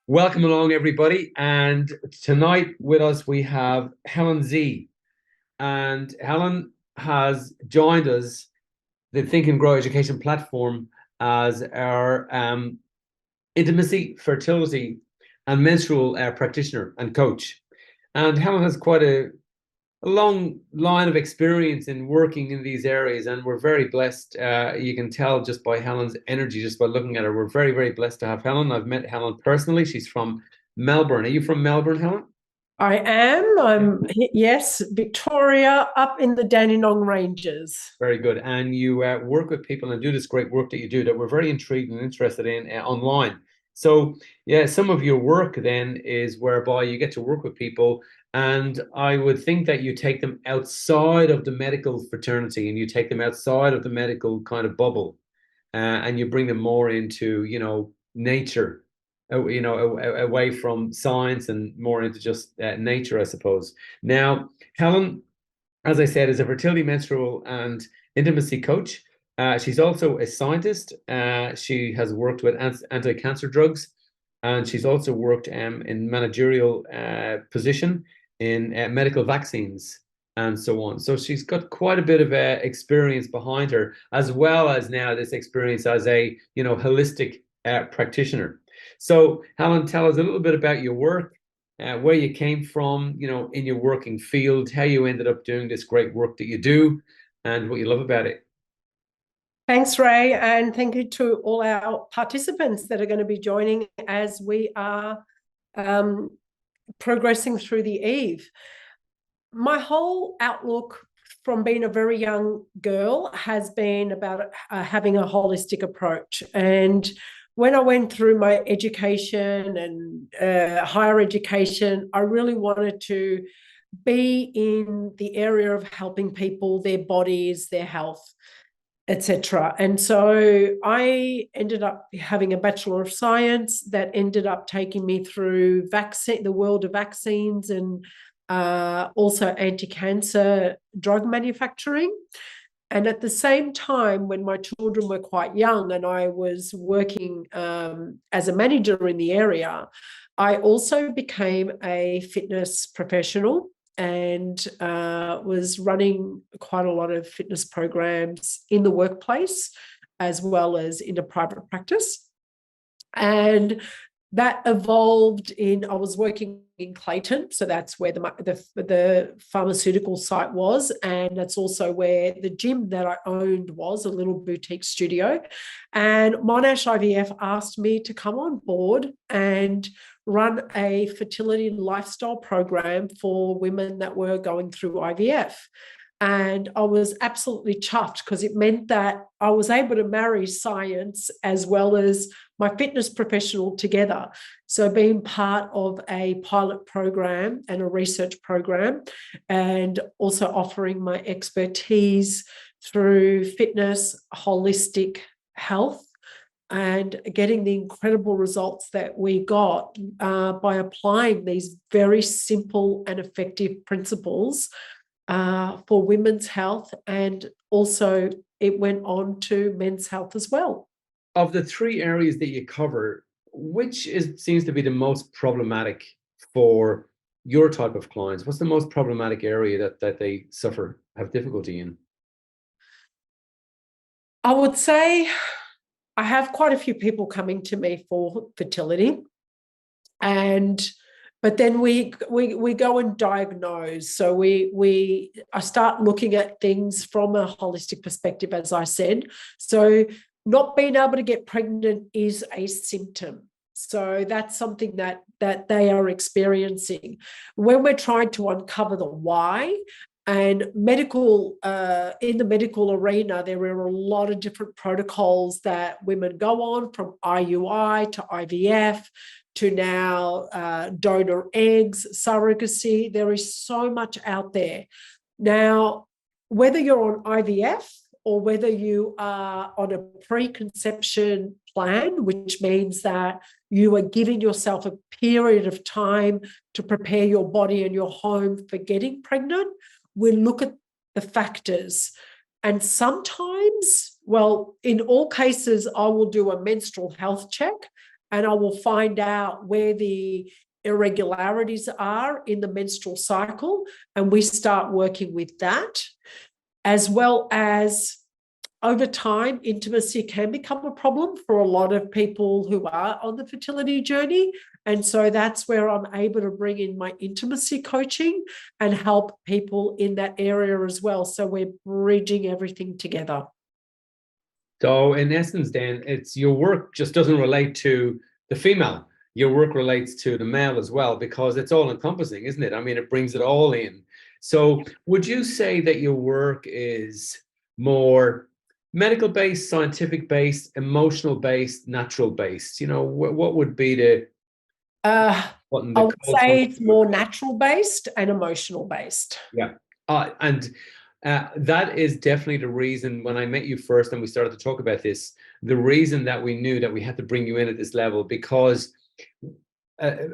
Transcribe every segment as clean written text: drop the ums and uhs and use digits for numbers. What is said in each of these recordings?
Welcome along, everybody. And tonight with us, we have Helen Z. And Helen has joined us, the Think and Grow Education platform, as our intimacy, fertility, and menstrual practitioner and coach. And Helen has quite a long line of experience in working in these areas, and we're very blessed. You can tell just by Helen's energy, just by looking at her. We're very, very blessed to have Helen. I've met Helen personally. She's from Melbourne. Are you from Melbourne, Helen? I am. Yes, Victoria, up in the Dandenong Ranges. Very good. And you work with people and do this great work that you do that we're very intrigued and interested in online. So, yeah, some of your work then is whereby you get to work with people, and I would think that you take them outside of the medical fraternity and you take them outside of the medical kind of bubble, and you bring them more into, nature, away from science and more into just nature, I suppose. Now, Helen, as I said, is a fertility, menstrual, and intimacy coach. She's also a scientist. She has worked with anti-cancer drugs, and she's also worked in managerial position in medical vaccines and so on. So she's got quite a bit of experience behind her, as well as now this experience as a holistic practitioner. So Helen, tell us a little bit about your work, where you came from, in your working field, how you ended up doing this great work that you do, and what you love about it. Thanks, Ray, and thank you to all our participants that are going to be joining as we are progressing through the eve. My whole outlook from being a very young girl has been about having a holistic approach. And when I went through my education and higher education, I really wanted to be in the area of helping people, their bodies, their health, etc. And so I ended up having a Bachelor of Science that ended up taking me through the world of vaccines and also anti-cancer drug manufacturing. And at the same time, when my children were quite young and I was working as a manager in the area, I also became a fitness professional and was running quite a lot of fitness programs in the workplace as well as in a private practice. And that evolved I was working in Clayton, so that's where the pharmaceutical site was, and that's also where the gym that I owned was, a little boutique studio. And Monash IVF asked me to come on board and run a fertility lifestyle program for women that were going through IVF. And I was absolutely chuffed because it meant that I was able to marry science as well as my fitness professional together. So being part of a pilot program and a research program, and also offering my expertise through fitness, holistic health, and getting the incredible results that we got by applying these very simple and effective principles for women's health, and also it went on to men's health as well. Of the three areas that you cover, seems to be the most problematic for your type of clients? What's the most problematic area that they have difficulty in? I would say I have quite a few people coming to me for fertility, but then we go and diagnose. So I start looking at things from a holistic perspective, as I said. So not being able to get pregnant is a symptom. So that's something that they are experiencing. When we're trying to uncover the why, and in the medical arena, there are a lot of different protocols that women go on, from IUI to IVF to now donor eggs, surrogacy. There is so much out there. Now, whether you're on IVF or whether you are on a preconception plan, which means that you are giving yourself a period of time to prepare your body and your home for getting pregnant, we look at the factors. And sometimes, well, in all cases, I will do a menstrual health check and I will find out where the irregularities are in the menstrual cycle, and we start working with that, as well as over time, intimacy can become a problem for a lot of people who are on the fertility journey. And so that's where I'm able to bring in my intimacy coaching and help people in that area as well. So we're bridging everything together. So in essence, then, it's your work just doesn't relate to the female. Your work relates to the male as well, because it's all encompassing, isn't it? I mean, it brings it all in. So would you say that your work is more medical based, scientific based, emotional based, natural based? You know, what would be the I what the would say it's more natural based and emotional based. Yeah. And that is definitely the reason when I met you first and we started to talk about this, the reason that we knew that we had to bring you in at this level, because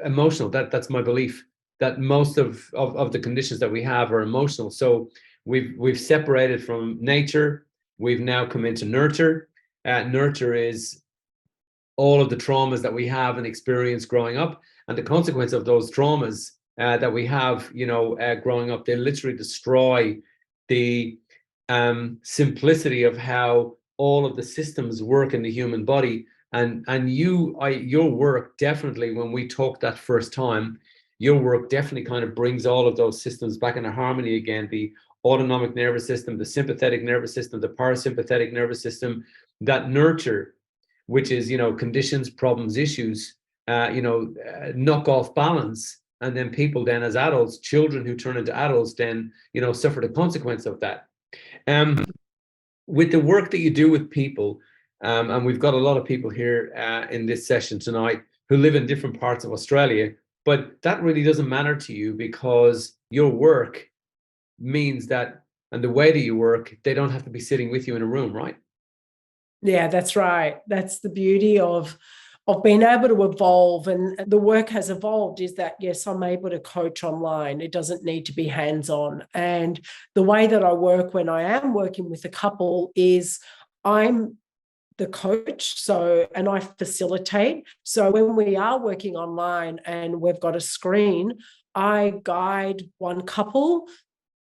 emotional, that's my belief, that most of the conditions that we have are emotional. So we've separated from nature. We've now come into nurture. Nurture is all of the traumas that we have and experience growing up, and the consequence of those traumas that we have, growing up, they literally destroy the simplicity of how all of the systems work in the human body. And your work definitely, when we talked that first time, your work definitely kind of brings all of those systems back into harmony again. The autonomic nervous system, the sympathetic nervous system, the parasympathetic nervous system, that nurture, which is, conditions, problems, issues, knock off balance. And then people then as adults, children who turn into adults, then, suffer the consequence of that. With the work that you do with people, and we've got a lot of people here in this session tonight who live in different parts of Australia, but that really doesn't matter to you, because your work means that, and the way that you work, they don't have to be sitting with you in a room, right? Yeah, that's right. That's the beauty of being able to evolve, and the work has evolved, is that, yes, I'm able to coach online. It doesn't need to be hands-on. And the way that I work when I am working with a couple is I'm the coach, and I facilitate. So when we are working online and we've got a screen, I guide one couple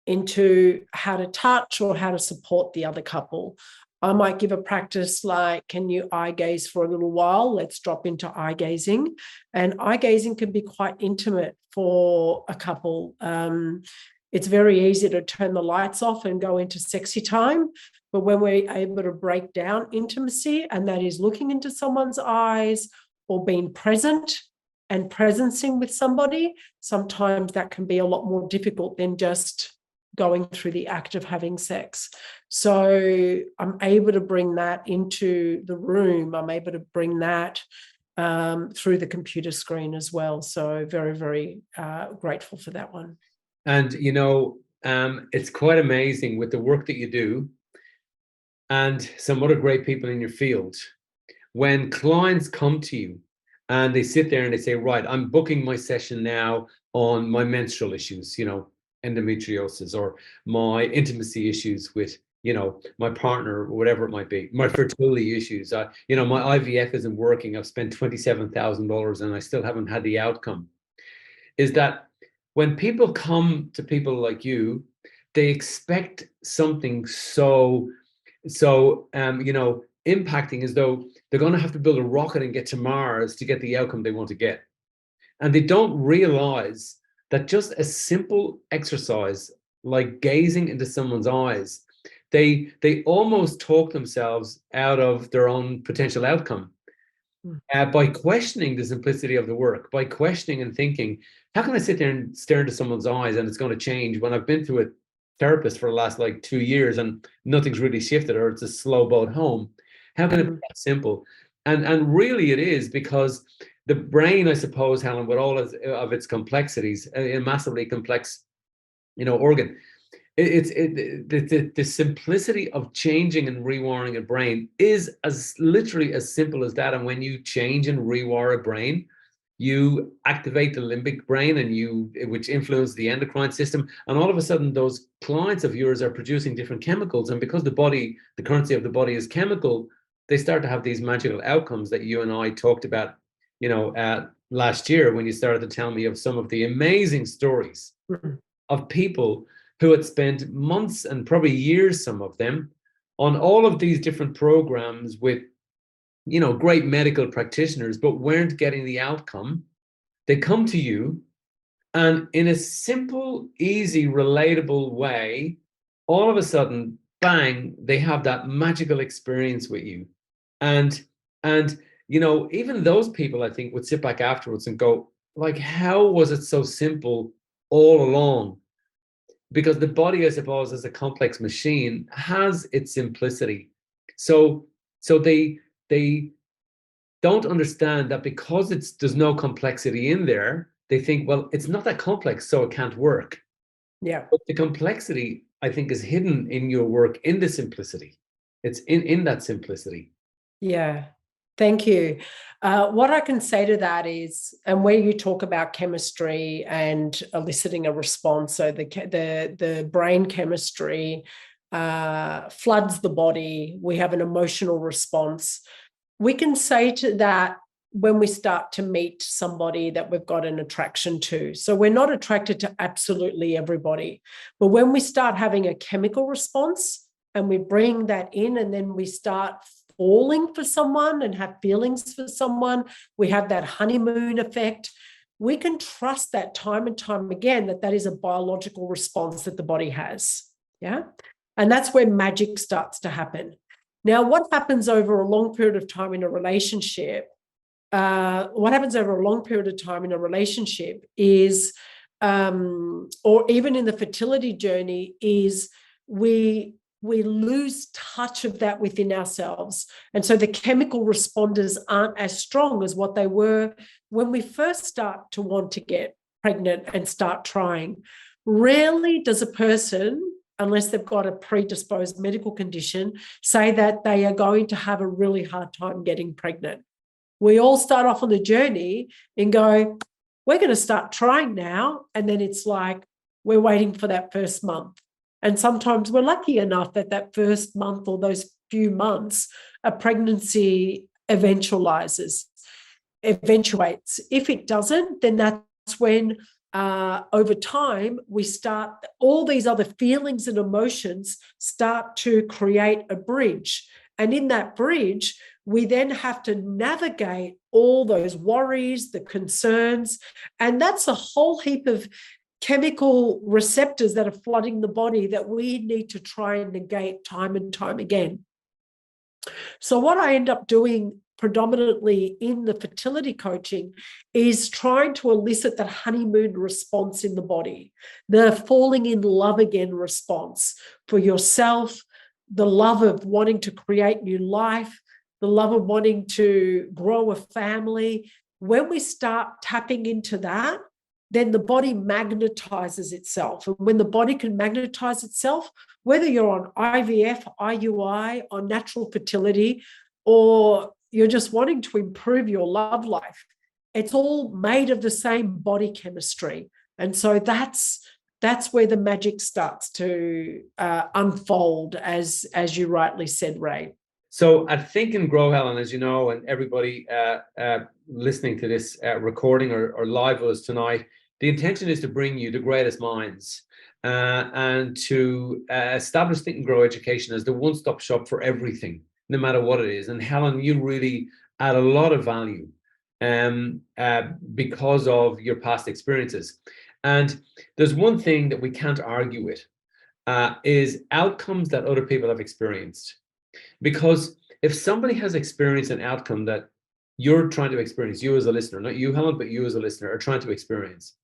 into how to touch or how to support the other couple. I might give a practice like, can you eye gaze for a little while? Let's drop into eye gazing. And eye gazing can be quite intimate for a couple. It's very easy to turn the lights off and go into sexy time. But when we're able to break down intimacy, and that is looking into someone's eyes or being present and presencing with somebody, sometimes that can be a lot more difficult than just going through the act of having sex. So I'm able to bring that into the room. I'm able to bring that through the computer screen as well. So very, very grateful for that one. And, it's quite amazing with the work that you do and some other great people in your field. When clients come to you and they sit there and they say, right, I'm booking my session now on my menstrual issues, endometriosis, or my intimacy issues with, my partner, or whatever it might be, my fertility issues. My IVF isn't working. I've spent $27,000 and I still haven't had the outcome. Is that when people come to people like you, they expect something so impacting, as though they're going to have to build a rocket and get to Mars to get the outcome they want to get. And they don't realize that just a simple exercise like gazing into someone's eyes, they almost talk themselves out of their own potential outcome by questioning the simplicity of the work, by questioning and thinking, how can I sit there and stare into someone's eyes and it's going to change, when I've been to a therapist for the last 2 years and nothing's really shifted, or it's a slow boat home? How can it be that simple? And really it is, because the brain, I suppose, Helen, with all of its complexities, a massively complex, organ, the simplicity of changing and rewiring a brain is as literally as simple as that. And when you change and rewire a brain, you activate the limbic brain, which influences the endocrine system, and all of a sudden those clients of yours are producing different chemicals. And because the currency of the body is chemical, they start to have these magical outcomes that you and I talked about last year when you started to tell me of some of the amazing stories Mhm. of people who had spent months and probably years, some of them, on all of these different programs with, great medical practitioners, but weren't getting the outcome. They come to you, and in a simple, easy, relatable way, all of a sudden, bang, they have that magical experience with you. And even those people, I think, would sit back afterwards and go, like, how was it so simple all along? Because the body, I suppose, as a complex machine, has its simplicity. So they don't understand that because there's no complexity in there, they think, well, it's not that complex, so it can't work. Yeah. But the complexity, I think, is hidden in your work, in the simplicity. It's in that simplicity. Yeah. Thank you. What I can say to that is, and where you talk about chemistry and eliciting a response, so the brain chemistry floods the body. We have an emotional response. We can say to that when we start to meet somebody that we've got an attraction to. So we're not attracted to absolutely everybody, but when we start having a chemical response and we bring that in, and then we start falling for someone and have feelings for someone, we have that honeymoon effect. We can trust that time and time again that is a biological response that the body has. Yeah. And that's where magic starts to happen. Now, what happens over a long period of time in a relationship? Is, or even in the fertility journey, is we lose touch of that within ourselves. And so the chemical responders aren't as strong as what they were when we first start to want to get pregnant and start trying. Rarely does a person, unless they've got a predisposed medical condition, say that they are going to have a really hard time getting pregnant. We all start off on the journey and go, we're going to start trying now. And then it's like, we're waiting for that first month. And sometimes we're lucky enough that first month or those few months, a pregnancy eventuates. If it doesn't, then that's when over time, we start, all these other feelings and emotions start to create a bridge. And in that bridge, we then have to navigate all those worries, the concerns, and that's a whole heap of chemical receptors that are flooding the body that we need to try and negate time and time again. So what I end up doing predominantly in the fertility coaching is trying to elicit that honeymoon response in the body, the falling in love again response for yourself, the love of wanting to create new life, the love of wanting to grow a family. When we start tapping into that, then the body magnetizes itself. And when the body can magnetize itself, whether you're on IVF, IUI, on natural fertility, or you're just wanting to improve your love life, it's all made of the same body chemistry. And so that's where the magic starts to unfold, as you rightly said, Ray. So at Think and Grow, Helen, as you know, and everybody listening to this recording or live with us tonight, the intention is to bring you the greatest minds and to establish Think and Grow Education as the one-stop shop for everything, no matter what it is. And Helen, you really add a lot of value because of your past experiences. And there's one thing that we can't argue with, is outcomes that other people have experienced. Because if somebody has experienced an outcome that you're trying to experience, you as a listener, not you, Helen, but you as a listener are trying to experience,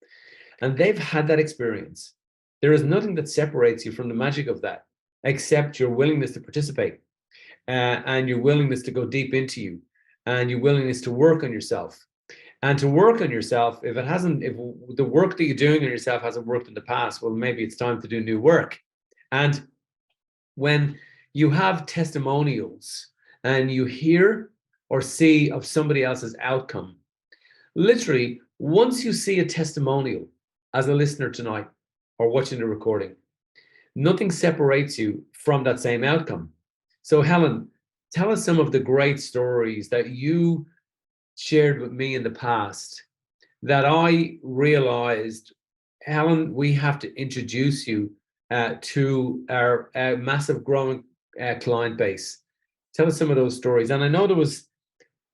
and they've had that experience, there is nothing that separates you from the magic of that, except your willingness to participate and your willingness to go deep into you and your willingness to work on yourself. And to work on yourself, if the work that you're doing on yourself hasn't worked in the past, well, maybe it's time to do new work. And when you have testimonials and you hear or see of somebody else's outcome, literally, once you see a testimonial as a listener tonight or watching the recording, nothing separates you from that same outcome. So Helen, tell us some of the great stories that you shared with me in the past that I realized, Helen, we have to introduce you to our massive growing client base. Tell us some of those stories. And I know there was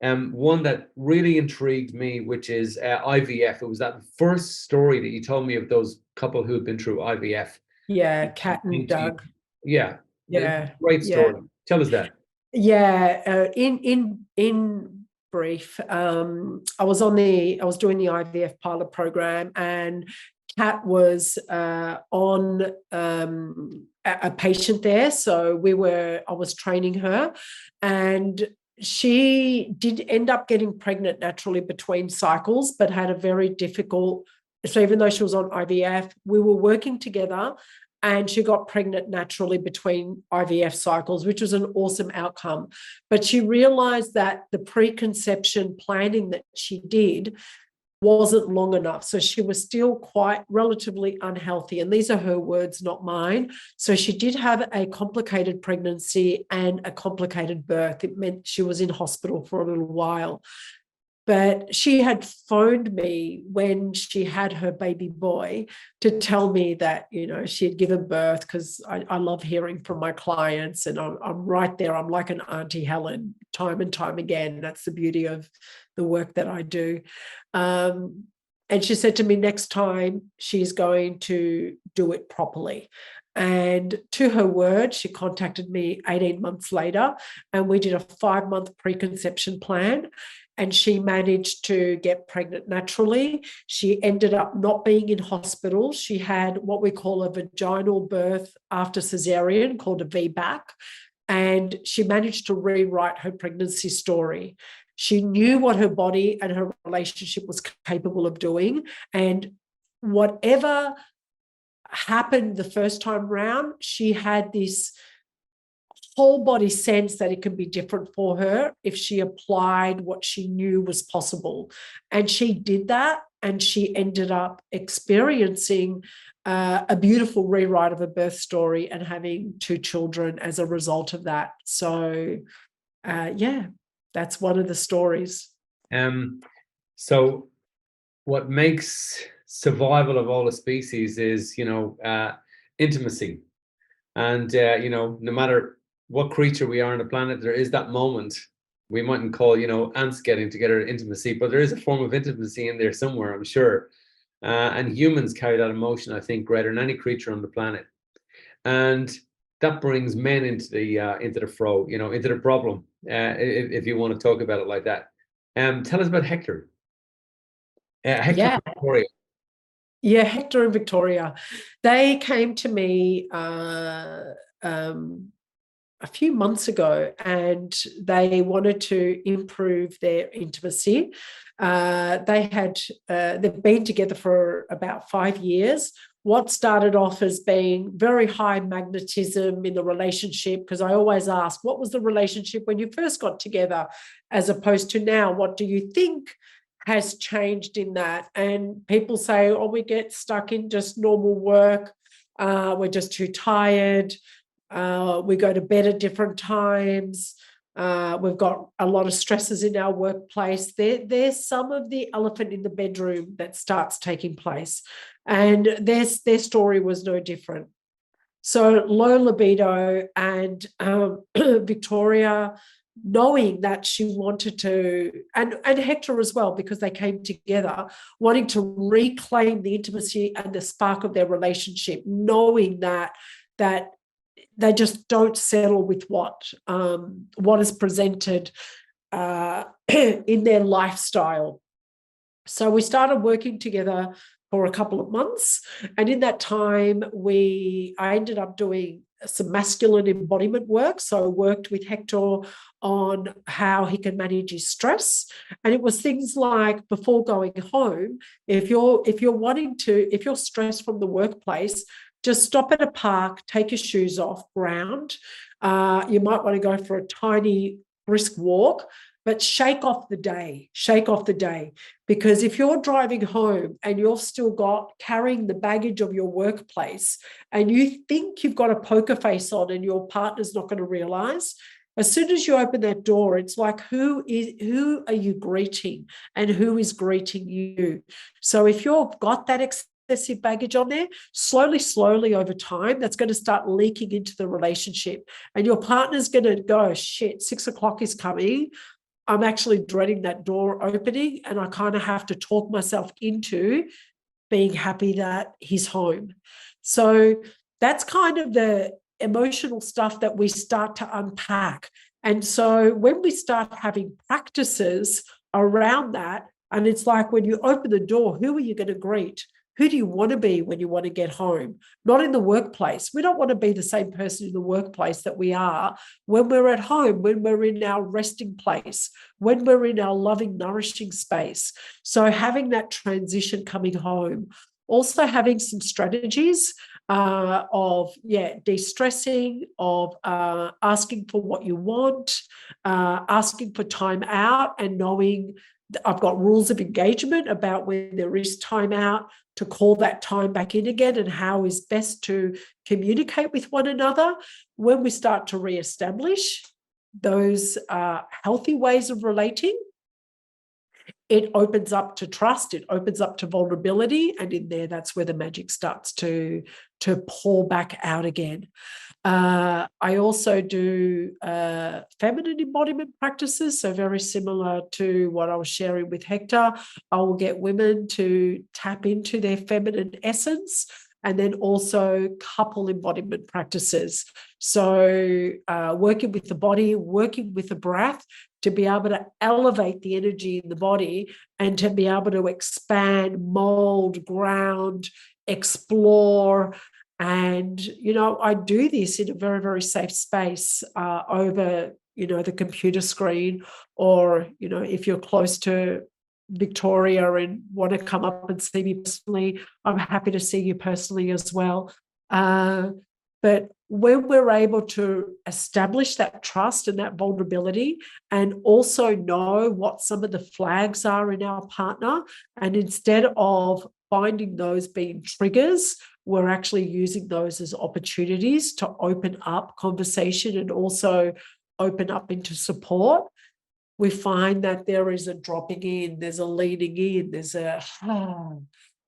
one that really intrigued me, which is IVF. It was that first story that you told me of those couple who had been through IVF. Yeah, Kat and Doug. Yeah, Yeah, great yeah. story. Tell us that. Yeah, in brief, I was doing the IVF pilot program, and Kat was on a patient there. So I was training her, and she did end up getting pregnant naturally between cycles, but had a very difficult. So even though she was on IVF, we were working together, and she got pregnant naturally between IVF cycles, which was an awesome outcome. But she realized that the preconception planning that she did wasn't long enough. So she was still quite relatively unhealthy. And these are her words, not mine. So she did have a complicated pregnancy and a complicated birth. It meant she was in hospital for a little while. But she had phoned me when she had her baby boy to tell me that, she had given birth, because I love hearing from my clients, and I'm right there. I'm like an Auntie Helen time and time again. That's the beauty of the work that I do. And she said to me, next time she's going to do it properly. And to her word, she contacted me 18 months later, and we did a 5-month preconception plan. And she managed to get pregnant naturally. She ended up not being in hospital. She had what we call a vaginal birth after cesarean, called a VBAC. And she managed to rewrite her pregnancy story. She knew what her body and her relationship was capable of doing. And whatever happened the first time round, she had this whole body sense that it could be different for her if she applied what she knew was possible. And she did that, and she ended up experiencing a beautiful rewrite of a birth story and having 2 children as a result of that. So, yeah, that's one of the stories. So what makes survival of all the species is, intimacy. And, no matter what creature we are on the planet, there is that moment we mightn't call, ants getting together intimacy, but there is a form of intimacy in there somewhere, I'm sure. And humans carry that emotion, I think, greater than any creature on the planet. And that brings men into the fro, into the problem, if you want to talk about it like that. Tell us about Hector. Hector Yeah. Victoria. Yeah, Hector and Victoria. They came to me a few months ago, and they wanted to improve their intimacy. They've been together for about 5 years. What started off as being very high magnetism in the relationship, because I always ask, what was the relationship when you first got together, as opposed to now? What do you think has changed in that? And people say, oh, we get stuck in just normal work. We're just too tired. We go to bed at different times. We've got a lot of stresses in our workplace. There's some of the elephant in the bedroom that starts taking place. And their story was no different. So low libido, and Victoria, knowing that she wanted to, and Hector as well, because they came together, wanting to reclaim the intimacy and the spark of their relationship, knowing that they just don't settle with what is presented in their lifestyle. So we started working together for a couple of months, and in that time, I ended up doing some masculine embodiment work. So I worked with Hector on how he can manage his stress, and it was things like, before going home, if you're stressed from the workplace, just stop at a park, take your shoes off, ground. You might want to go for a tiny brisk walk, but shake off the day. Because if you're driving home and you've still carrying the baggage of your workplace, and you think you've got a poker face on and your partner's not going to realize, As soon as you open that door, it's like, who are you greeting and who is greeting you? So if you've got that excessive baggage on there, slowly over time, that's going to start leaking into the relationship. And your partner's going to go, shit, 6 o'clock is coming. I'm actually dreading that door opening, and I kind of have to talk myself into being happy that he's home. So that's kind of the emotional stuff that we start to unpack. And so when we start having practices around that, and it's like when you open the door, who are you going to greet? Who do you want to be when you want to get home? Not in the workplace. We don't want to be the same person in the workplace that we are when we're at home, when we're in our resting place, when we're in our loving, nourishing space. So having that transition coming home, also having some strategies of de-stressing, of asking for what you want, asking for time out, and knowing I've got rules of engagement about when there is time out to call that time back in again, and how is best to communicate with one another. When we start to reestablish those healthy ways of relating, it opens up to trust, it opens up to vulnerability, and in there, that's where the magic starts to pour back out again. I also do feminine embodiment practices, so very similar to what I was sharing with Hector. I will get women to tap into their feminine essence, and then also couple embodiment practices. So working with the body, working with the breath, to be able to elevate the energy in the body and to be able to expand, mold, ground, explore. And, I do this in a very, very safe space over, the computer screen, or, if you're close to Victoria and want to come up and see me personally, I'm happy to see you personally as well. But when we're able to establish that trust and that vulnerability, and also know what some of the flags are in our partner, and instead of finding those being triggers, we're actually using those as opportunities to open up conversation and also open up into support, we find that there is a dropping in, there's a leaning in, there's a,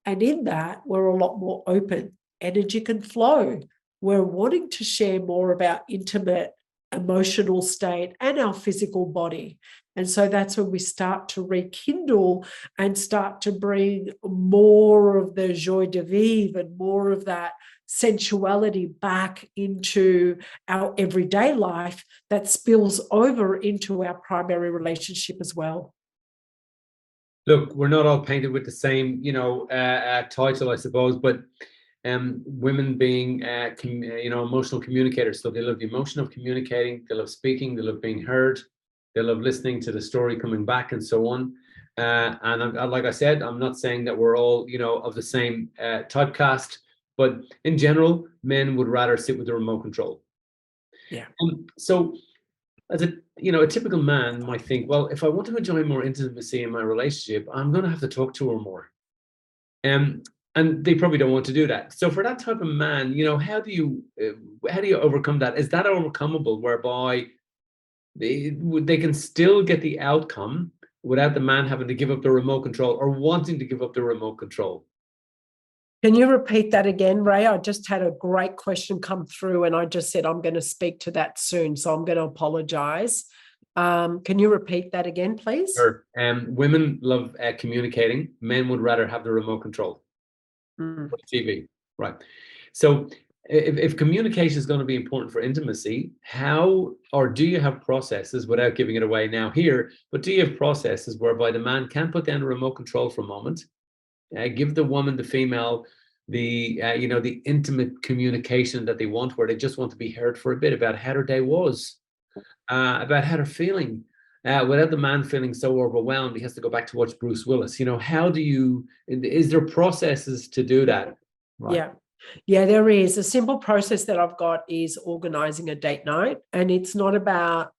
and in that, we're a lot more open. Energy can flow. We're wanting to share more about intimate emotional state and our physical body. And so that's when we start to rekindle and start to bring more of the joie de vivre and more of that sensuality back into our everyday life that spills over into our primary relationship as well. Look, we're not all painted with the same, title, I suppose, but women being, emotional communicators. So they love the emotion of communicating, they love speaking, they love being heard, they love listening to the story coming back, and so on. And like I said, I'm not saying that we're all, of the same typecast, but in general, men would rather sit with the remote control. Yeah. So as a typical man might think, well, if I want to enjoy more intimacy in my relationship, I'm going to have to talk to her more. And they probably don't want to do that. So for that type of man, how do you overcome that? Is that overcomable, whereby they can still get the outcome without the man having to give up the remote control or wanting to give up the remote control? Can you repeat that again, Ray? I just had a great question come through, and I just said I'm going to speak to that soon, so I'm going to apologize. Can you repeat that again, please? Sure. Women love communicating. Men would rather have the remote control. TV, right? So if communication is going to be important for intimacy, do you have processes, without giving it away now here, but do you have processes whereby the man can put down the remote control for a moment, give the woman, the female, the intimate communication that they want, where they just want to be heard for a bit about how their day was, about how they're feeling, without the man feeling so overwhelmed he has to go back to watch Bruce Willis? Is there processes to do that? Right. Yeah, there is. A simple process that I've got is organizing a date night, and it's not about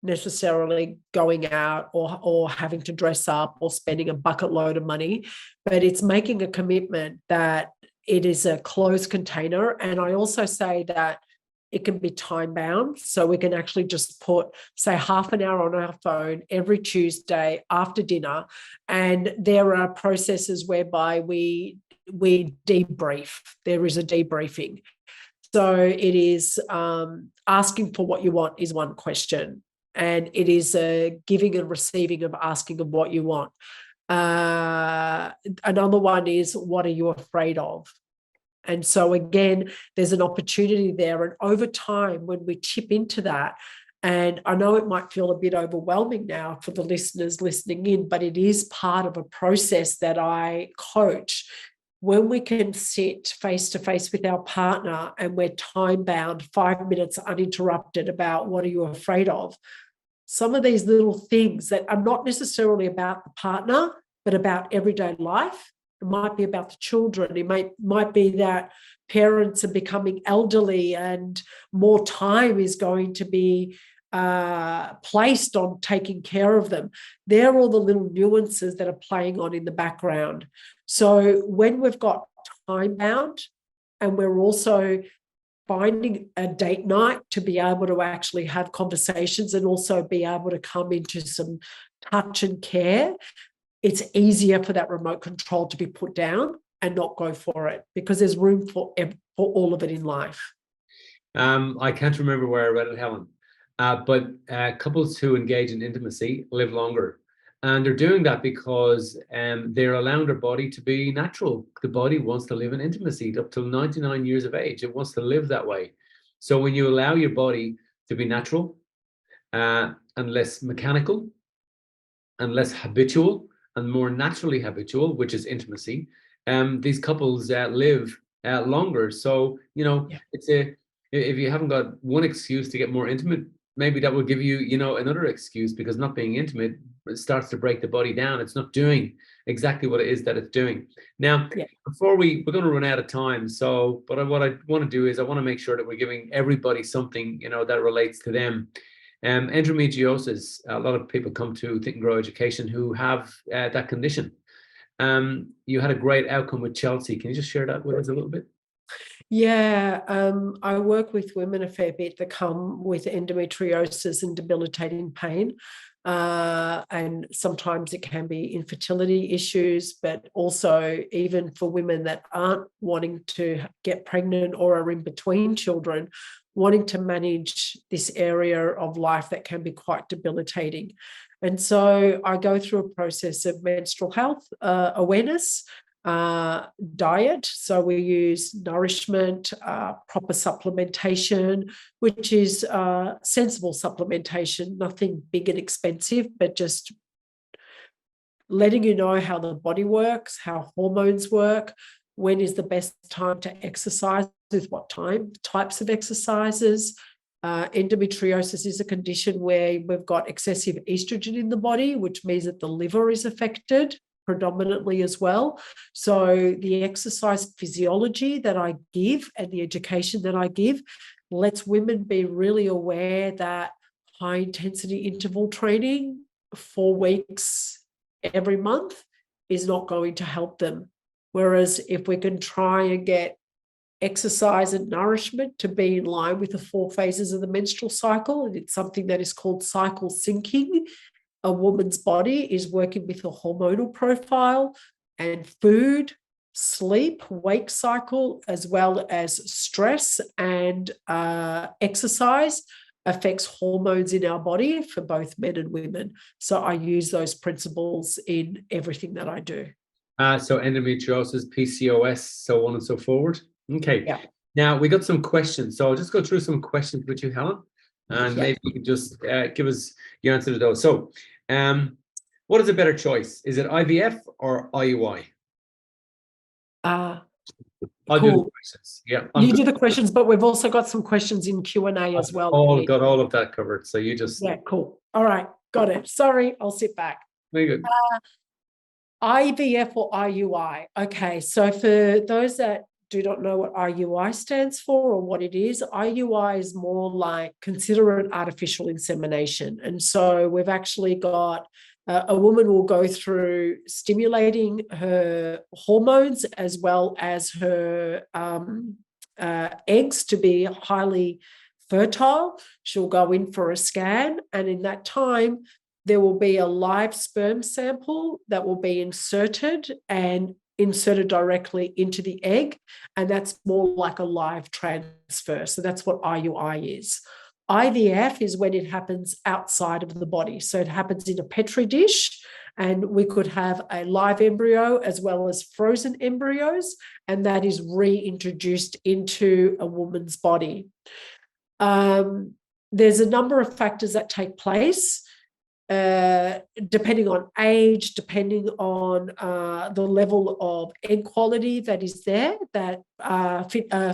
necessarily going out or having to dress up or spending a bucket load of money, but it's making a commitment that it is a closed container. And I also say that It can be time bound. So we can actually just put, say, half an hour on our phone every Tuesday after dinner. And there are processes whereby we debrief. There is a debriefing. So it is asking for what you want is one question. And it is a giving and receiving of asking of what you want. Another one is, what are you afraid of? And so again, there's an opportunity there. And over time, when we chip into that, and I know it might feel a bit overwhelming now for the listeners listening in, but it is part of a process that I coach. When we can sit face to face with our partner and we're time bound, 5 minutes uninterrupted, about what are you afraid of? Some of these little things that are not necessarily about the partner, but about everyday life. It might be about the children. It might be that parents are becoming elderly and more time is going to be placed on taking care of them. They're all the little nuances that are playing on in the background. So when we've got time bound and we're also finding a date night to be able to actually have conversations and also be able to come into some touch and care, it's easier for that remote control to be put down and not go for it, because there's room for all of it in life. I can't remember where I read it, Helen, but couples who engage in intimacy live longer. And they're doing that because they're allowing their body to be natural. The body wants to live in intimacy up till 99 years of age. It wants to live that way. So when you allow your body to be natural and less mechanical and less habitual and more naturally habitual, which is intimacy, these couples live longer. So, it's if you haven't got one excuse to get more intimate, maybe that will give you, another excuse, because not being intimate starts to break the body down. It's not doing exactly what it is that it's doing. Now, before we're going to run out of time. So, but what I want to do is I want to make sure that we're giving everybody something, that relates to them. Endometriosis, a lot of people come to Think and Grow Education who have that condition. You had a great outcome with Chelsea. Can you just share that with us a little bit? Yeah, I work with women a fair bit that come with endometriosis and debilitating pain. And sometimes it can be infertility issues, but also even for women that aren't wanting to get pregnant or are in between children, wanting to manage this area of life that can be quite debilitating. And so I go through a process of menstrual health awareness, diet. So we use nourishment, proper supplementation, which is sensible supplementation, nothing big and expensive, but just letting you know how the body works, how hormones work, when is the best time to exercise, with what types of exercises. Endometriosis is a condition where we've got excessive estrogen in the body, which means that the liver is affected predominantly as well. So the exercise physiology that I give and the education that I give lets women be really aware that high intensity interval training 4 weeks every month is not going to help them. Whereas if we can try and get exercise and nourishment to be in line with the 4 phases of the menstrual cycle, and it's something that is called cycle syncing. A woman's body is working with a hormonal profile, and food, sleep, wake cycle, as well as stress and exercise affects hormones in our body for both men and women. So I use those principles in everything that I do. So endometriosis, PCOS, so on and so forth. Okay. Yeah. Now we got some questions. So I'll just go through some questions with you, Helen, and maybe you can just give us your answer to those. So what is a better choice? Is it IVF or IUI? I'll do the questions. Yeah, you do the questions, but we've also got some questions in Q&A as well. Got all of that covered. So you just... Yeah, cool. All right, got it. Sorry, I'll sit back. Very good. IVF or IUI? Okay, so for those that do not know what IUI stands for or what it is, IUI is more like, consider it artificial insemination. And so we've actually got a woman will go through stimulating her hormones as well as her eggs to be highly fertile, she'll go in for a scan. And in that time, there will be a live sperm sample that will be inserted directly into the egg. And that's more like a live transfer. So that's what IUI is. IVF is when it happens outside of the body. So it happens in a Petri dish, and we could have a live embryo as well as frozen embryos, and that is reintroduced into a woman's body. There's a number of factors that take place, depending on age, depending on the level of egg quality that is there, that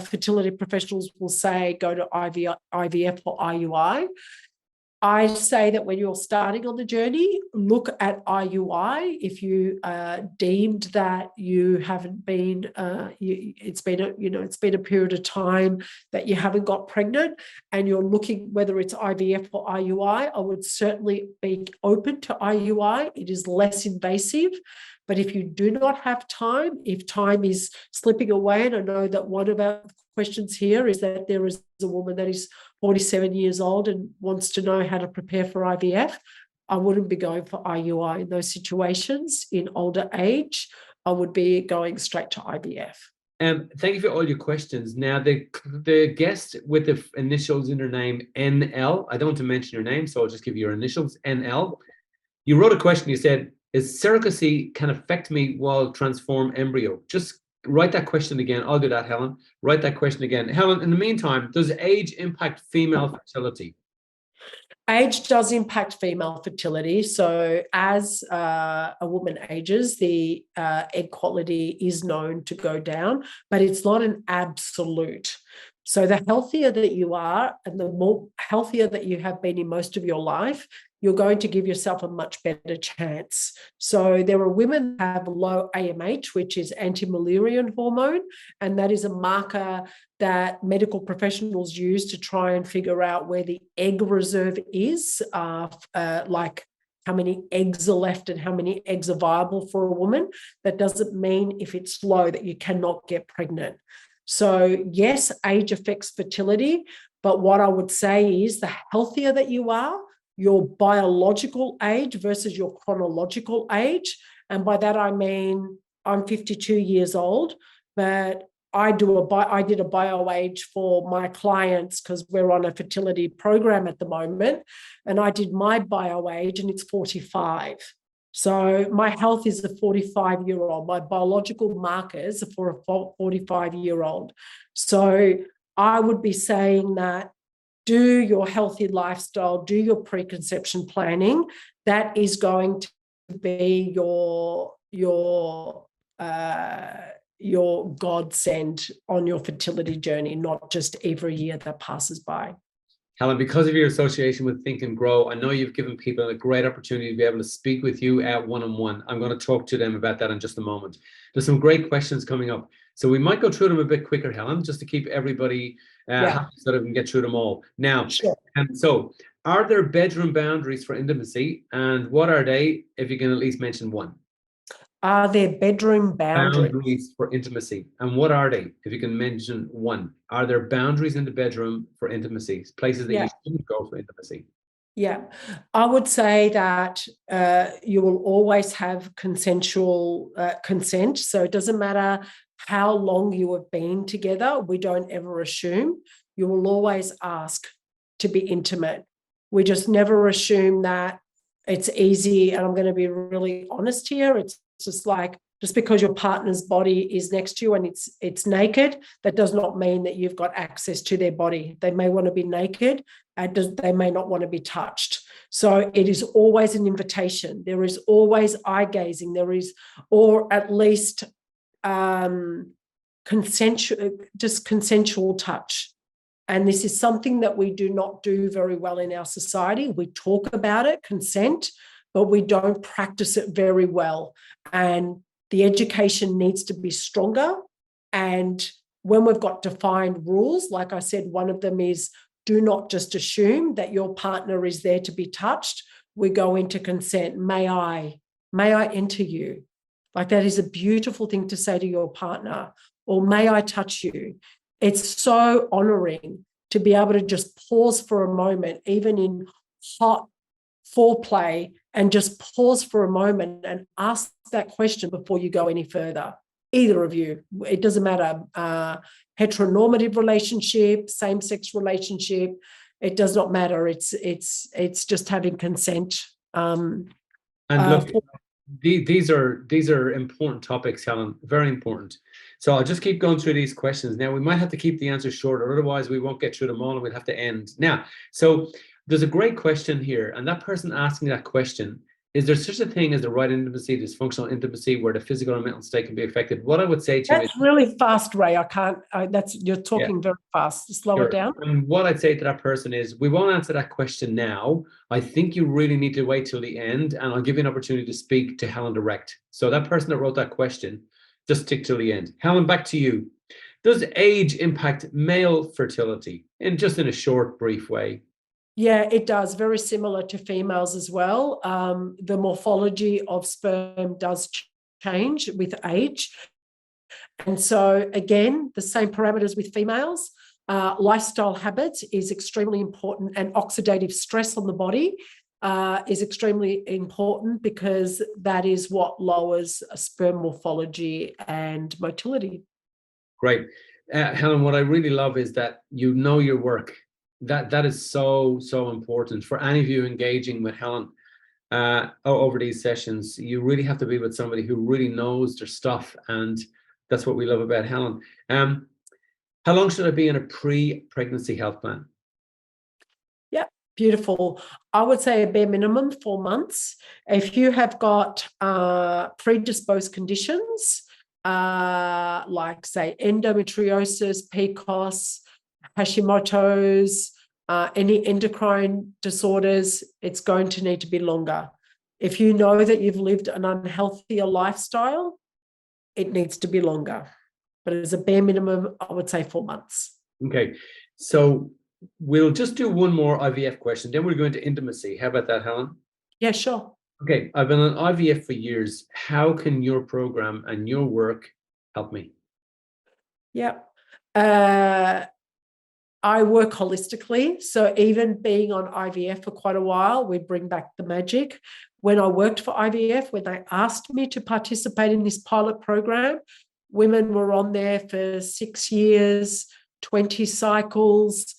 fertility professionals will say go to IVF or IUI. I say that when you're starting on the journey, look at IUI. If you deemed that you haven't been, it's been a period of time that you haven't got pregnant, and you're looking whether it's IVF or IUI, I would certainly be open to IUI. It is less invasive. But if you do not have time, if time is slipping away, and I know that one of our questions here is that there is a woman that is 47 years old and wants to know how to prepare for IVF, I wouldn't be going for IUI in those situations. In older age, I would be going straight to IVF. Thank you for all your questions. Now, the guest with the initials in her name, NL, I don't want to mention your name, so I'll just give you your initials, NL. You wrote a question, you said, is surrogacy can affect me while transform embryo? Just write that question again. I'll do that, Helen. Write that question again. Helen, in the meantime, does age impact female fertility? Age does impact female fertility. So as a woman ages, the egg quality is known to go down, but it's not an absolute. So the healthier that you are and the more healthier that you have been in most of your life, you're going to give yourself a much better chance. So there are women that have low AMH, which is anti-Müllerian hormone, and that is a marker that medical professionals use to try and figure out where the egg reserve is, like how many eggs are left and how many eggs are viable for a woman. That doesn't mean if it's low that you cannot get pregnant. So yes, age affects fertility, but what I would say is the healthier that you are, your biological age versus your chronological age. And by that, I mean, I'm 52 years old, but I did a bio age for my clients because we're on a fertility program at the moment. And I did my bio age and it's 45. So my health is a 45-year-old. My biological markers are for a 45-year-old. So I would be saying that do your healthy lifestyle, do your preconception planning. That is going to be your godsend on your fertility journey, not just every year that passes by. Helen, because of your association with Think and Grow, I know you've given people a great opportunity to be able to speak with you at one-on-one. I'm going to talk to them about that in just a moment. There's some great questions coming up. So we might go through them a bit quicker, Helen, just to keep everybody happy so that we can get through them all. Now, sure. So are there bedroom boundaries for intimacy? And what are they, if you can at least mention one? Are there bedroom boundaries for intimacy? And what are they, if you can mention one? Are there boundaries in the bedroom for intimacy, places that you shouldn't go for intimacy? Yeah, I would say that you will always have consensual consent. So it doesn't matter how long you have been together. We don't ever assume. You will always ask to be intimate. We just never assume that it's easy. And I'm going to be really honest here. It's just like, just because your partner's body is next to you and it's naked, that does not mean that you've got access to their body. They may want to be naked, and they may not want to be touched. So it is always an invitation. There is always eye gazing. There is, or at least consensual touch. And this is something that we do not do very well in our society. We talk about it, consent, but we don't practice it very well. And the education needs to be stronger. And when we've got defined rules, like I said, one of them is do not just assume that your partner is there to be touched. We go into consent. May I enter you? Like, that is a beautiful thing to say to your partner. Or may I touch you? It's so honoring to be able to just pause for a moment, even in hot foreplay, and just pause for a moment and ask that question before you go any further. Either of you, it doesn't matter. Heteronormative relationship, same-sex relationship, it does not matter. It's just having consent. And look, these are important topics, Helen, very important. So I'll just keep going through these questions. Now, we might have to keep the answers shorter, otherwise we won't get through them all and we'll have to end. Now, so there's a great question here, and that person asking that question, is there such a thing as the right intimacy, dysfunctional intimacy, where the physical and mental state can be affected? What I would say to you is— That's really fast, Ray. You're talking very fast. Slow it down. And what I'd say to that person is, we won't answer that question now. I think you really need to wait till the end, and I'll give you an opportunity to speak to Helen direct. So that person that wrote that question, just stick till the end. Helen, back to you. Does age impact male fertility? In a short, brief way. Yeah, it does. Very similar to females as well. The morphology of sperm does change with age. And so, again, the same parameters with females. Lifestyle habits is extremely important, and oxidative stress on the body is extremely important, because that is what lowers sperm morphology and motility. Great. Helen, what I really love is that you know your work. That is so important for any of you engaging with Helen over these sessions. You really have to be with somebody who really knows their stuff, and that's what we love about Helen. How long should I be in a pre-pregnancy health plan? Yeah, beautiful. I would say a bare minimum 4 months. If you have got predisposed conditions, like say endometriosis, PCOS, Hashimoto's, any endocrine disorders, it's going to need to be longer. If you know that you've lived an unhealthier lifestyle, it needs to be longer. But as a bare minimum, I would say 4 months. Okay, so we'll just do one more IVF question, then we'll go into intimacy. How about that, Helen? Yeah, sure. Okay, I've been on IVF for years. How can your program and your work help me? Yeah. I work holistically. So even being on IVF for quite a while, we bring back the magic. When I worked for IVF, when they asked me to participate in this pilot program, women were on there for 6 years, 20 cycles,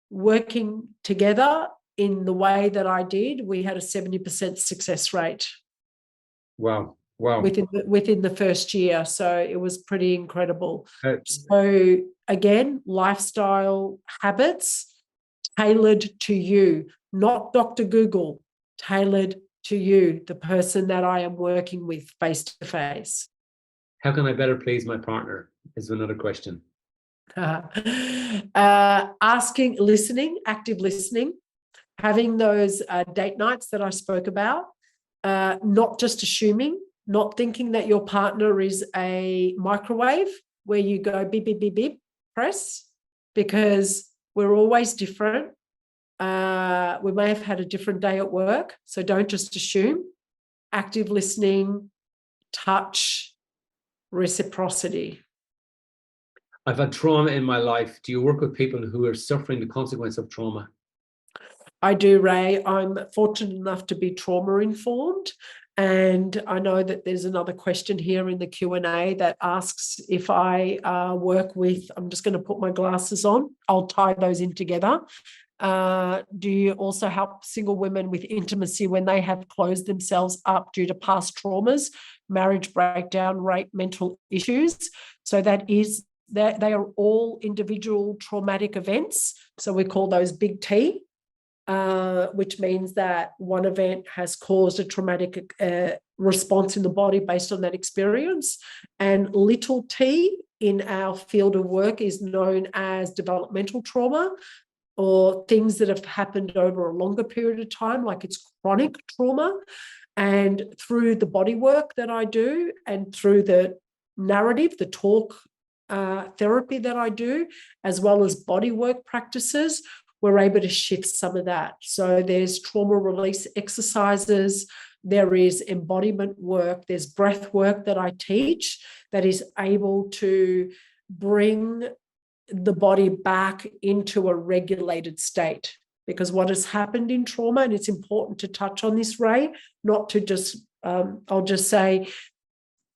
working together in the way that I did. We had a 70% success rate. Wow. Within the first year. So it was pretty incredible. So again, lifestyle habits tailored to you, not Dr. Google, tailored to you, the person that I am working with face to face. How can I better please my partner is another question. Listening, active listening, having those date nights that I spoke about, not just assuming, not thinking that your partner is a microwave where you go beep, beep, beep, beep, press, because we're always different. We may have had a different day at work, so don't just assume. Active listening, touch, reciprocity. I've had trauma in my life. Do you work with people who are suffering the consequence of trauma? I do, Ray. I'm fortunate enough to be trauma informed. And I know that there's another question here in the Q&A that asks if I work with, I'm just going to put my glasses on, I'll tie those in together. Do you also help single women with intimacy when they have closed themselves up due to past traumas, marriage breakdown, rape, mental issues? So that is, that they are all individual traumatic events. So we call those big T. Which means that one event has caused a traumatic response in the body based on that experience. And little t in our field of work is known as developmental trauma, or things that have happened over a longer period of time, like it's chronic trauma. And through the body work that I do and through the narrative, the talk therapy that I do, as well as body work practices, we're able to shift some of that. So there's trauma release exercises, there is embodiment work, there's breath work that I teach that is able to bring the body back into a regulated state. Because what has happened in trauma, and it's important to touch on this, Ray, not to just, I'll just say,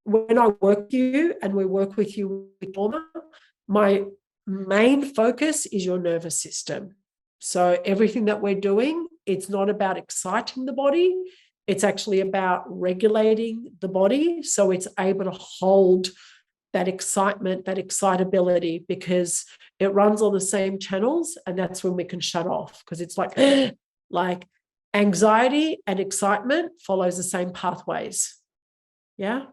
when I work with you and we work with you with trauma, my main focus is your nervous system. So everything that we're doing, it's not about exciting the body. It's actually about regulating the body so it's able to hold that excitement, that excitability, because it runs on the same channels, and that's when we can shut off, because it's like anxiety and excitement follows the same pathways. Yeah.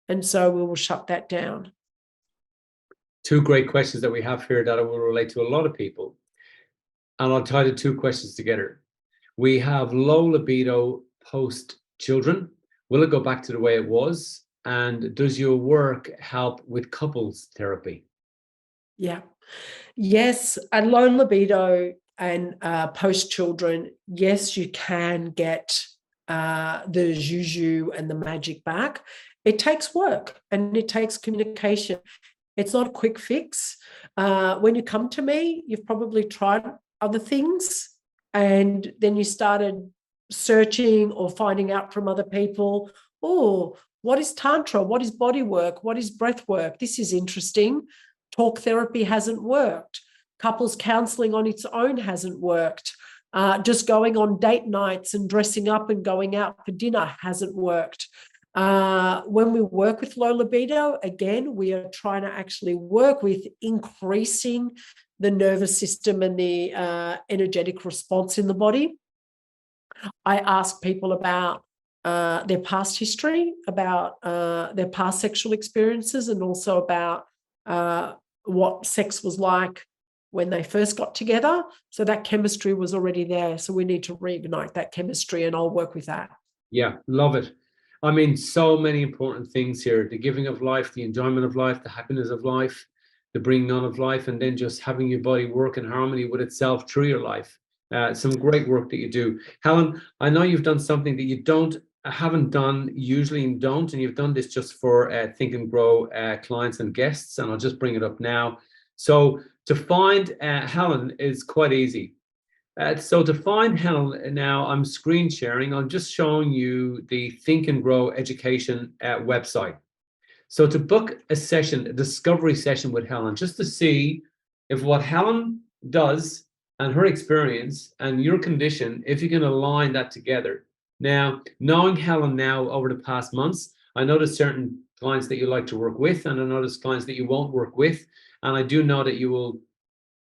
And so we will shut that down. Two great questions that we have here that will relate to a lot of people. And I'll tie the two questions together. We have low libido post children. Will it go back to the way it was? And does your work help with couples therapy? Yeah. Yes, a low libido and post children, yes, you can get the juju and the magic back. It takes work and it takes communication. It's not a quick fix. When you come to me, you've probably tried other things, and then you started searching or finding out from other people, oh, what is Tantra? What is body work? What is breath work? This is interesting. Talk therapy hasn't worked. Couples counseling on its own hasn't worked. Just going on date nights and dressing up and going out for dinner hasn't worked. When we work with low libido, again, we are trying to actually work with increasing the nervous system and the energetic response in the body. I ask people about their past history, about their past sexual experiences, and also about what sex was like when they first got together. So that chemistry was already there. So we need to reignite that chemistry, and I'll work with that. Yeah, love it. I mean, so many important things here: the giving of life, the enjoyment of life, the happiness of life, the bringing on of life, and then just having your body work in harmony with itself through your life. Some great work that you do. Helen, I know you've done something that you haven't done usually and don't, and you've done this just for Think and Grow clients and guests, and I'll just bring it up now. So to find Helen is quite easy. So to find Helen now, I'm screen sharing. I'm just showing you the Think and Grow education website. So to book a session, a discovery session with Helen, just to see if what Helen does and her experience and your condition, if you can align that together. Now, knowing Helen now over the past months, I know there's certain clients that you like to work with, and I know there's clients that you won't work with. And I do know that you will,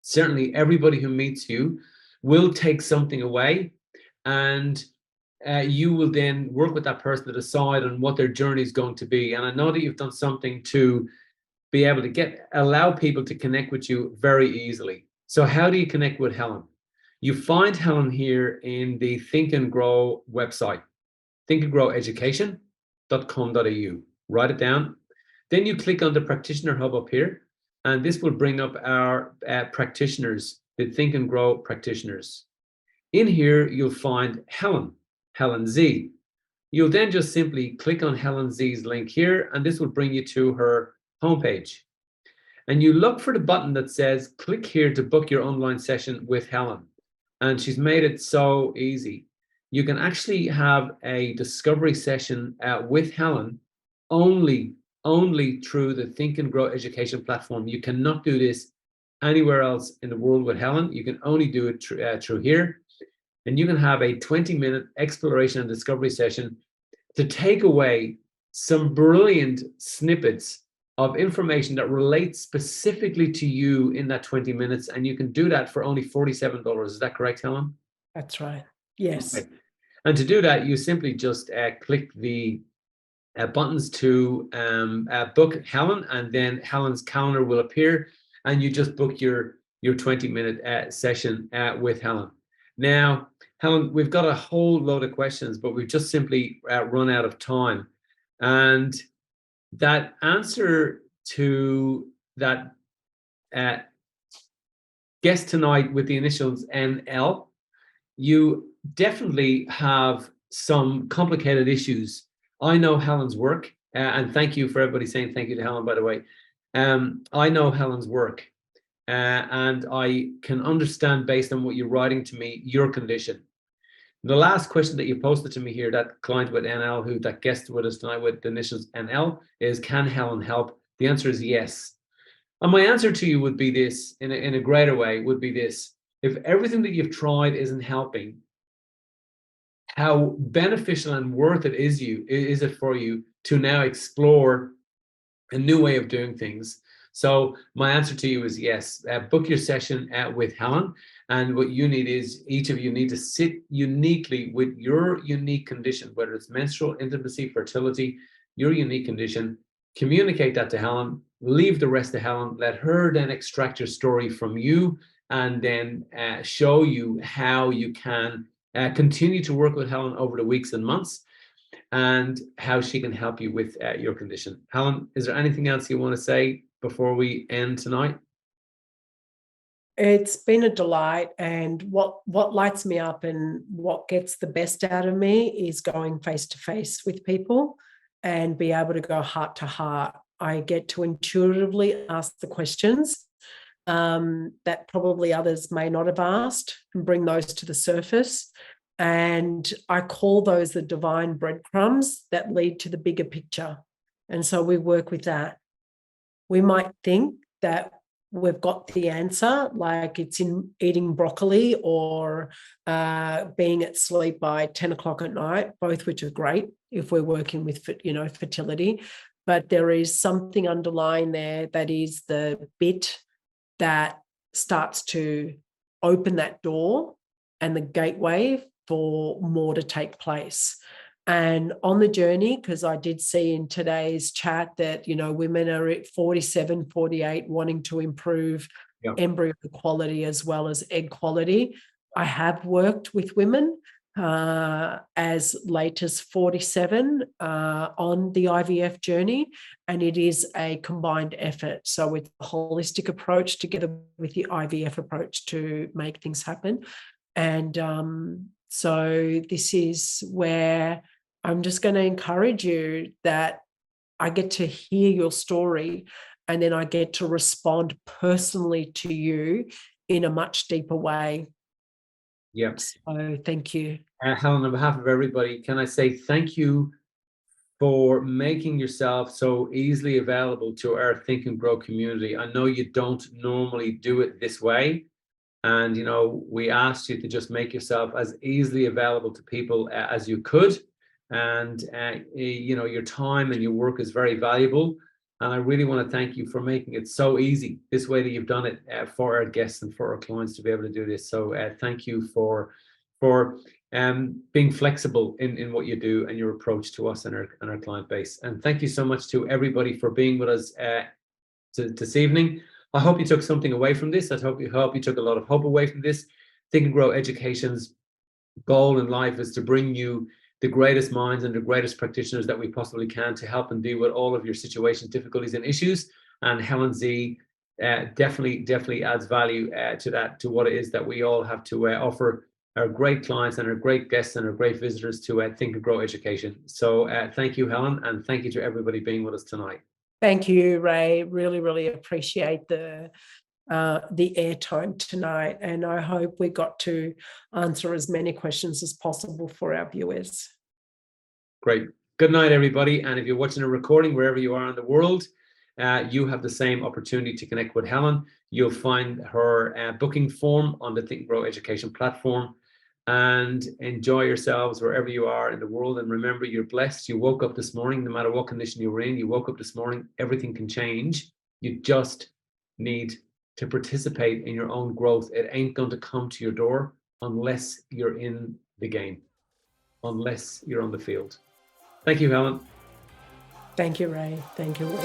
certainly everybody who meets you will take something away, and you will then work with that person to decide on what their journey is going to be. And I know that you've done something to be able to allow people to connect with you very easily. So how do you connect with Helen? You find Helen here in the Think and Grow website, thinkandgroweducation.com.au. Write it down. Then you click on the practitioner hub up here, and this will bring up our practitioners, the Think and Grow practitioners. In here, you'll find Helen Z. You'll then just simply click on Helen Z's link here, and this will bring you to her homepage. And you look for the button that says, click here to book your online session with Helen. And she's made it so easy. You can actually have a discovery session with Helen only through the Think and Grow education platform. You cannot do this anywhere else in the world with Helen. You can only do it through here. And you can have a 20-minute exploration and discovery session to take away some brilliant snippets of information that relates specifically to you in that 20 minutes. And you can do that for only $47. Is that correct, Helen? That's right. Yes. Okay. And to do that, you simply just click the buttons to book Helen, and then Helen's calendar will appear, and you just book your 20-minute session with Helen. Now, Helen, we've got a whole load of questions, but we've just simply run out of time. And that answer to that guest tonight with the initials NL, you definitely have some complicated issues. I know Helen's work, and thank you for everybody saying thank you to Helen, by the way. I know Helen's work. and I can understand based on what you're writing to me, your condition. The last question that you posted to me here, that client with NL, that guest with us tonight with the initials NL, is, can Helen help? The answer is yes. And my answer to you would be this, in a greater way, would be this. If everything that you've tried isn't helping, how beneficial and worth it is it for you to now explore a new way of doing things? So my answer to you is yes. Book your session with Helen. And what you need is, each of you need to sit uniquely with your unique condition, whether it's menstrual, intimacy, fertility, your unique condition. Communicate that to Helen, leave the rest to Helen, let her then extract your story from you, and then show you how you can continue to work with Helen over the weeks and months, and how she can help you with your condition. Helen, is there anything else you want to say before we end tonight? It's been a delight, and what lights me up and what gets the best out of me is going face to face with people and be able to go heart to heart. I get to intuitively ask the questions that probably others may not have asked, and bring those to the surface. And I call those the divine breadcrumbs that lead to the bigger picture. And so we work with that. We might think that we've got the answer, like it's in eating broccoli or being at sleep by 10 o'clock at night, both which are great if we're working with, fertility. But there is something underlying there that is the bit that starts to open that door and the gateway for more to take place. And on the journey, because I did see in today's chat that, women are at 47, 48 wanting to improve embryo quality as well as egg quality. I have worked with women as late as 47 on the IVF journey, and it is a combined effort. So it's a holistic approach together with the IVF approach to make things happen. And so this is where I'm just going to encourage you that I get to hear your story, and then I get to respond personally to you in a much deeper way. Yeah. So thank you. Helen, on behalf of everybody, can I say thank you for making yourself so easily available to our Think and Grow community. I know you don't normally do it this way. And, we asked you to just make yourself as easily available to people as you could. And, your time and your work is very valuable. And I really want to thank you for making it so easy this way that you've done it for our guests and for our clients to be able to do this. So thank you for being flexible in what you do and your approach to us and our client base. And thank you so much to everybody for being with us this evening. I hope you took something away from this. I hope you took a lot of hope away from this. Think and Grow Education's goal in life is to bring you the greatest minds and the greatest practitioners that we possibly can to help and deal with all of your situations, difficulties, and issues. And Helen Z definitely adds value to what it is that we all have to offer our great clients and our great guests and our great visitors to Think and Grow Education. So thank you, Helen, and thank you to everybody being with us tonight. Thank you, Ray. Really, really appreciate the airtime tonight, and I hope we got to answer as many questions as possible for our viewers. Great. Good night, everybody. And if you're watching a recording wherever you are in the world, you have the same opportunity to connect with Helen. You'll find her booking form on the Think and Grow Education platform. And enjoy yourselves wherever you are in the world. And remember, you're blessed. You woke up this morning, no matter what condition you were in, you woke up this morning, everything can change. You just need to participate in your own growth. It ain't going to come to your door unless you're in the game, unless you're on the field. Thank you, Helen. Thank you, Ray. Thank you, Ray.